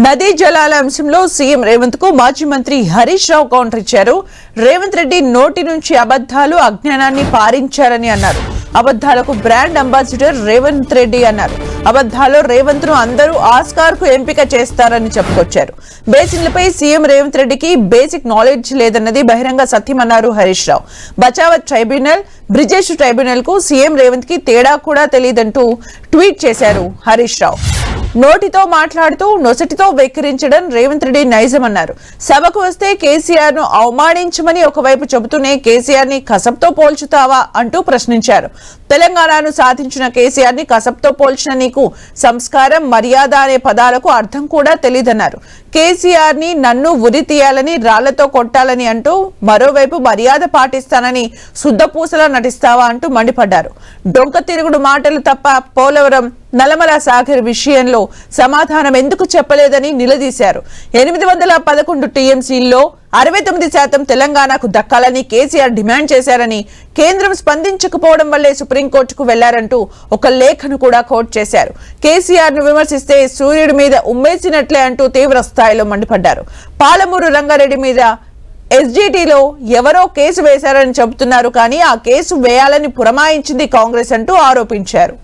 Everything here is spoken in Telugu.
నదీ జలాల అంశంలో సీఎం రేవంత్ కు మాజీ మంత్రి హరీష్ రావు కౌంటర్ ఇచ్చారు. రేవంత్ రెడ్డి నోటి నుంచి అబద్ధాలు అజ్ఞానాన్ని పారించారని అన్నారు. అబద్ధాలకు బ్రాండ్ అంబాసిడర్ రేవంత్ రెడ్డి అన్నారు. అబద్ధాలు రేవంత్ ను అందరూ ఆస్కార్ కు ఎంపిక చేస్తారని చెప్పుకొచ్చారు. బేసిన్లపై సీఎం రేవంత్ రెడ్డికి బేసిక్ నాలెడ్జ్ లేదన్నది బహిరంగ సత్యమన్నారు హరీష్ రావు. బచావత్ ట్రైబ్యునల్, బ్రిజేష్ ట్రైబ్యునల్ కు సీఎం రేవంత్ కి తేడా కూడా తెలియదంటూ ట్వీట్ చేశారు హరీష్ రావు. నోటితో మాట్లాడుతూ నొసటితో వెక్కిరించడం రేవంత్ రెడ్డి నైజం అన్నారు. సభకు వస్తే కేసీఆర్ ను అవమానించమని ఒకవైపు చెబుతూనే కేసీఆర్ ని కసబ్తో పోల్చుతావా అంటూ ప్రశ్నించారు. తెలంగాణను సాధించిన కేసీఆర్ ని కసబ్తో పోల్చిన నీకు సంస్కారం, మర్యాద అనే పదాలకు అర్థం కూడా తెలియదన్నారు. కేసీఆర్ ని నన్ను ఉరి తీయాలని, రాళ్లతో కొట్టాలని అంటూ మరోవైపు మర్యాద పాటిస్తానని శుద్ధపూసలా నటిస్తావా అంటూ మండిపడ్డారు. డొంక తిరుగుడు మాటలు తప్ప పోలవరం, నల్లమల సాగర్ విషయంలో సమాధానం ఎందుకు చెప్పలేదని నిలదీశారు. 811 టీఎంసీల్లో 69% తెలంగాణకు దక్కాలని కేసీఆర్ డిమాండ్ చేశారని, కేంద్రం స్పందించకపోవడం వల్లే సుప్రీంకోర్టుకు వెళ్లారంటూ ఒక లేఖను కూడా కోట్ చేశారు. కేసీఆర్ ను విమర్శిస్తే సూర్యుడి మీద ఉమ్మేసినట్లే అంటూ తీవ్ర స్థాయిలో మండిపడ్డారు. పాలమూరు రంగారెడ్డి మీద ఎస్జిటిలో ఎవరో కేసు వేశారని చెబుతున్నారు, కానీ ఆ కేసు వేయాలని పురమాయించింది కాంగ్రెస్ అంటూ ఆరోపించారు.